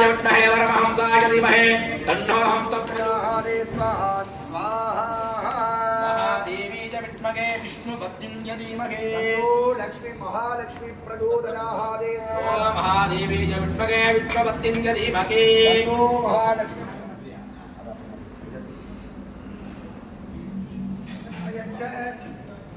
रुद्राय विद्महे वरमहंसाय धीमहि तन्नो हंसः प्रचोदयात् स्वाहा महादेवी च विद्महे विष्णुपत्न्यै धीमहि लक्ष्मी महालक्ष्मी प्रचोदयात् स्वाहा महादेवी च विद्महे विष्णुपत्न्यै धीमहि महालक्ष्मी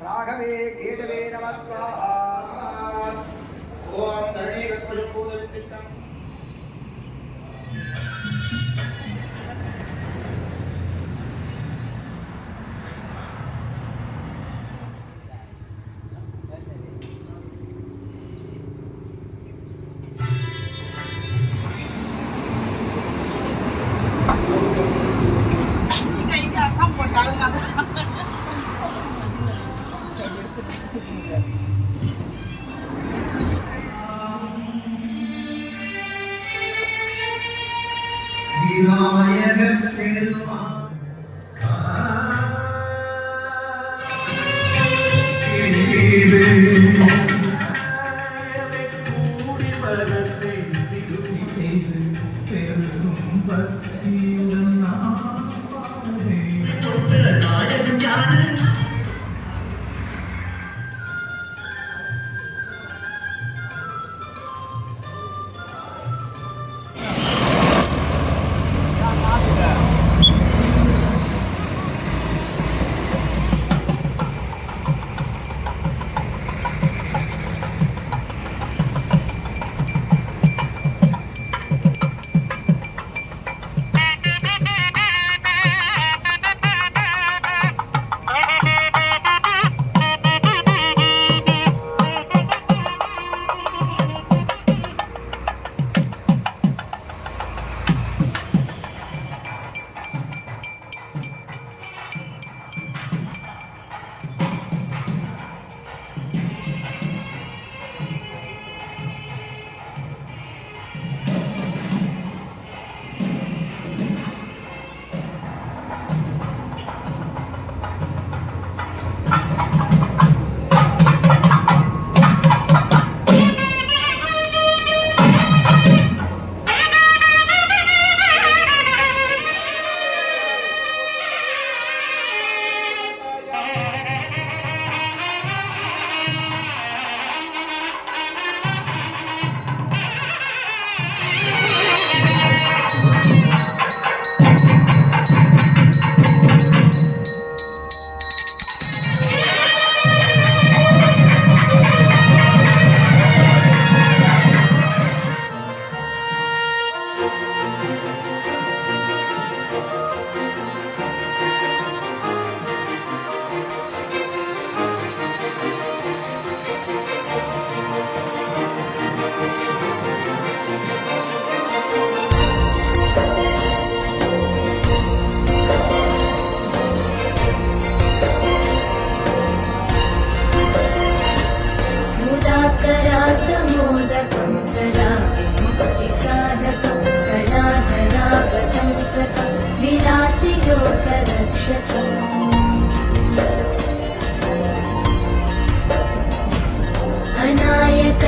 राघवे केतवे नमः स्वाहा ओम धरणी गत्पुष्पूतविद्युक्तम्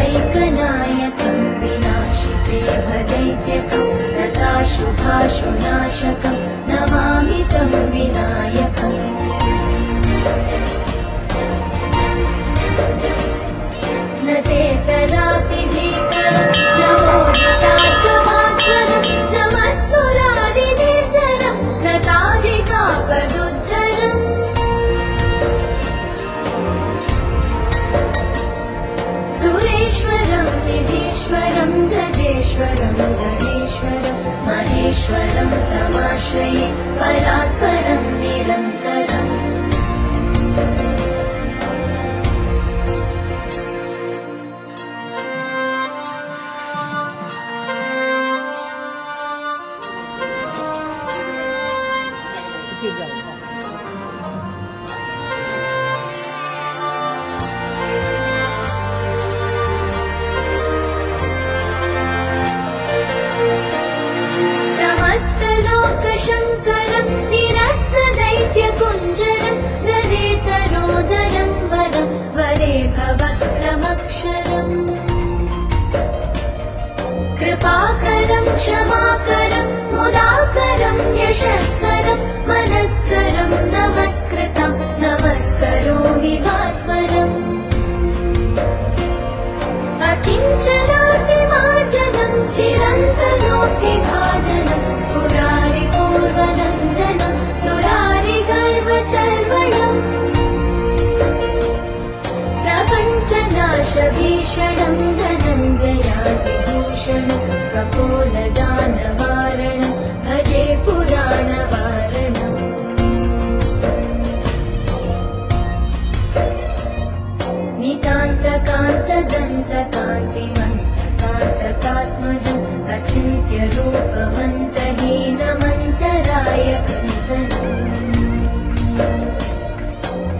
अनायकैकनायकं विनाशिते भदैत्यकं नताशुभाशुनाशकं नमामि तं विनायकम् न ते तदाति भीकरं न मोदितार्थभास्वरं न मत्सुरादिनिर्जरं न ताधिकापदुद्धरम् सुरेश्वरं निधीश्वरं गजेश्वरं गणेश्वरं महेश्वरं तमाश्रये परात्परं निरन्तरम् समस्तलोकशङ्करं निरस्तदैत्यकुञ्ज कृपाकरं क्षमाकरं मुदाकरं यशस्करं मनस्करं नमस्कृतं नमस्करोमि भास्वरम् अकिञ्चनातिमार्जनं चिरन्तनोक्तिभाजनं पुरारिपूर्वनन्दनं सुरारिगर्वचर्वणम् प्रपञ्चनाशभीषणं धनञ्जयादिभूषणं कपोलदानवारणं भजे पुराणवारणम् नितान्तकान्तदन्तकान्तिमन्तकान्तकात्मजम् अचिन्त्यरूपमन्तहीनमन्तरायकन्तनम्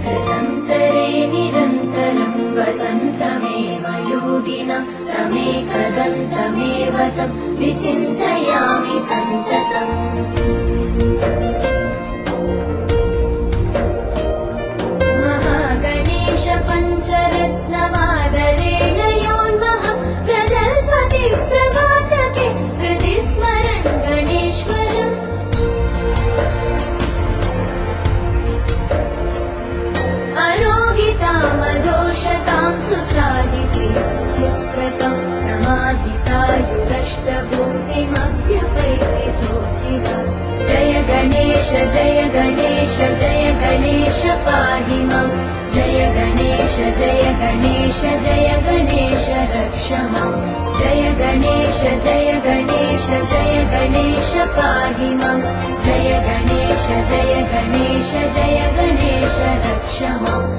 हृदन्तरे निरन्तरं वसन्तमेव योगिनं तमेकदन्तमेव तं विचिन्तयामि सन्ततम् महागणेश पञ्चरत्नमादरेण योन्मः प्रजल्पति प्रभातके हृदि स्मरन् गणेश्वरम् अरोगितामदोषतां सुसाहितीं सुपुत्रतां समाहितायुरष्टभूतिमभ्युपैति सोचिरा जय गणेश जय गणेश जय गणेश पाहि मां जय गणेश जय गणेश जय गणेश रक्ष मां जय गणेश जय गणेश जय गणेश पाहि मां जय गणेश जय गणेश जय गणेश रक्ष माम्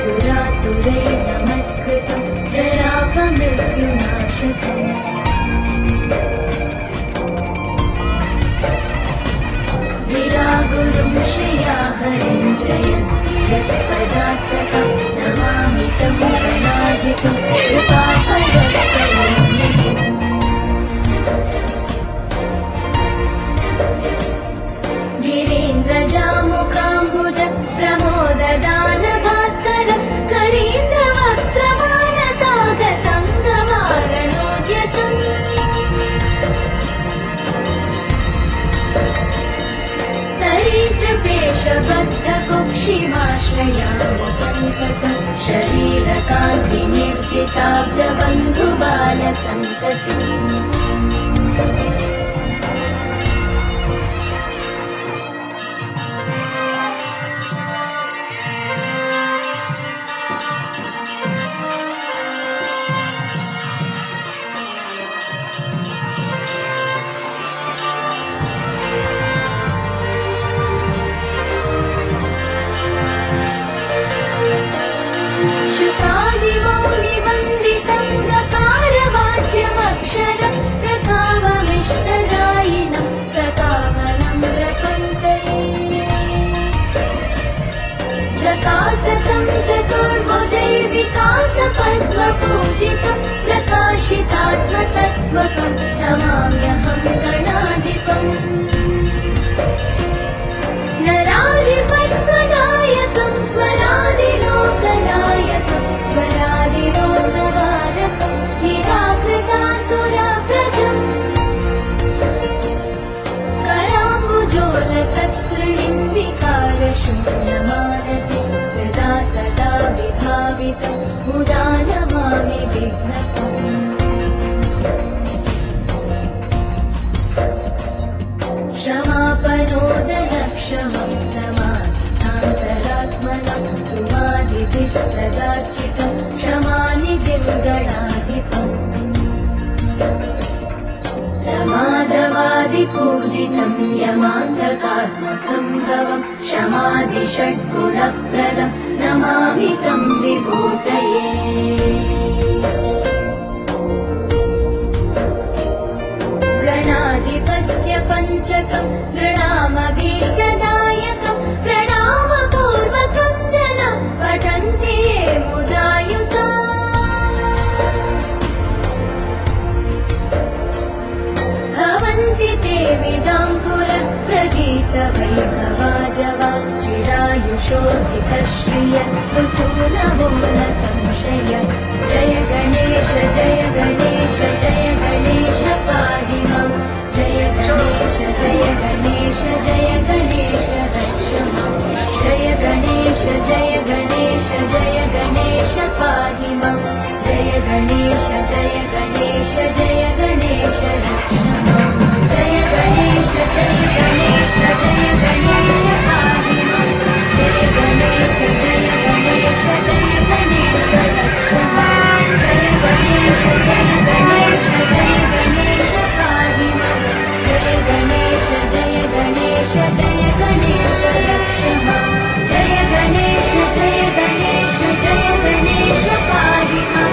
सुरासुरै नमस्कृतं जरापमृत्युनाशकम् विरागुरुं श्रिया हरिं जयन्ति यत्पदार्चकं नमामि तं गणाधिपं कृपाफलप्रदायिनिम् गिरीन्द्रजामुकाम्बुज प्रमोददानभास्करं करीन्द्रवक्त्रमानतादसङ्गवारणोद्यतम् सरीसृपेशबद्धकुक्षिमाश्रयामि सन्ततं शरीरकान्तिनिर्जिताब्जबन्धुबालसन्ततिम् शुकादिमौलिवन्दितं गकारवाच्यमक्षरं प्रकाममिष्टदायिनं सकामनं प्रपन्तये चकासतं चतुर्भुजैर्विकासपद्मपूजितं प्रकाशितात्मतत्त्वकं नमाम्यहं गणाधिपम् नराधिपद्मनायकं स्वरादिलोकनायकं स्वरादिलोकवारकं निराकृतासुरव्रजम् कराम्बुजोलसत्सृणिं विकारशून्यमानसे हृदा सदा विभावितं मुदा नमामि विघ्नकम् क्षमापनोदयक्षमं समाधान्तरात्मनं सुमादिभिः सदाचितं क्षमानिधिं गणाधिपम् प्रमादवादिपूजितं यमान्तकान्तकामहं सततात्मसम्भवं क्षमादिषड्गुणप्रदं नमामि तं विभूतये। गणाधिपस्य पञ्चकं प्रणामभीष्टदायकं प्रणामपूर्वकं जनं पठन्ति ये मुदायुता। भवन्ति ते विदाम्बुरप्रगीतवैभवाजवा चिरायुषोऽधिकश्रियः सूनवो न संशय। जय गणेश जय गणेश जय गणेश पाहि मां। जय गणेश जय गणेश जय गणेश रक्ष मां। जय गणेश जय गणेश जय गणेश पाहि मां। जय गणेश जय गणेश जय गणेश रक्ष मां। जय गणेश जय गणेश जय गणेश पाहि मां। जय गणेश जय गणेश जय गणेश रक्ष मां। जय गणेश जय गणेश जय गणेश पाहि मां। जय गणेश जय गणेश जय गणेश रक्ष मां। जय गणेश जय गणेश जय गणेश पाहि मां।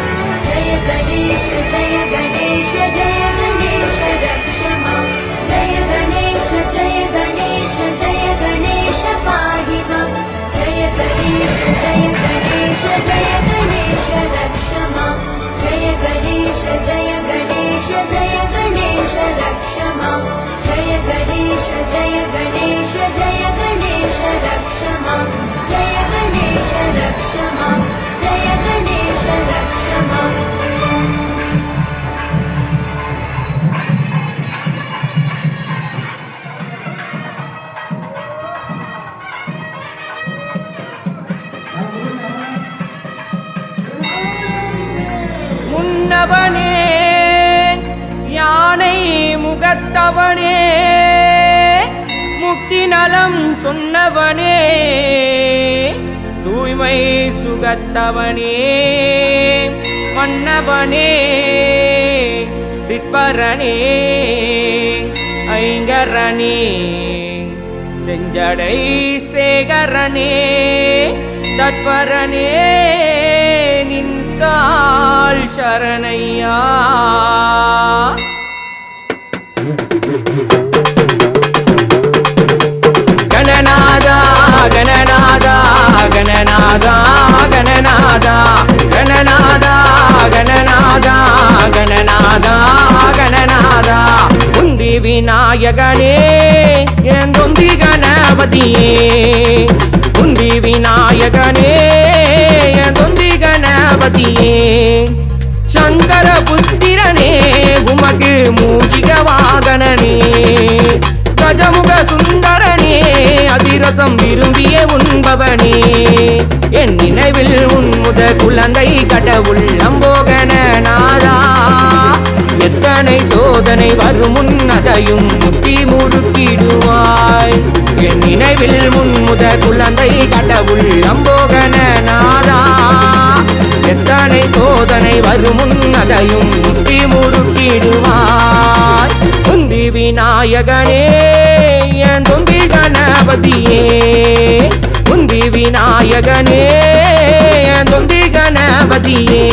जय गणेश जय गणेश जय गणेश रक्ष मां। जय गणेश जय गणेश जय गणेश पाहि मां। जय गणेश जय गणेश जय गणेश रक्ष मां। जय गणेश जय गणेश जय गणेश रक्ष मां। जय गणेश जय गणेश जय गणेश रक्ष मां। जय गणेश रक्ष मां। जय गणेश रक्ष मां। முன்னவனே யானை முகத்தவனே முக்தி நலம் சொன்னவனே தூய்மை சுகத்தவனே மன்னவனே சிற்பரனே ஐங்கரனே செஞ்சடை சேகரனே தற்பரனே நின்றாள் சரணையா. கணநாதா கணநாதா கணநாதா கணநாதா கணநாதா கணநாதா கணநாதா கணநாதா உந்தி விநாயகனே எந்தொந்தி கணபதியே. உந்தி விநாயகனே எந்தொந்தி கணபதியே. சங்கர புத்திரனே உமக்கு மூஷிக வாகனனே. கஜமுக சுந்தரனே அதிரசம் விரும்பிய உண்பவனே. என் நினைவில் உன்முத குழந்தை கடவுள் அம்போகநாதா. எத்தனை சோதனை வரும் முன்னதையும் முட்டி முறுக்கிடுவாய். என் நினைவில் முன்முத குழந்தை கடவுள் அம்போகநாதா. எத்தனை சோதனை வரும் முன்னதையும் முட்டி முறுக்கிடுவாய். உந்தி விநாயகனே என் தொந்தி கணபதியே. உந்தி விநாயகனே என் தொந்தி கணபதியே.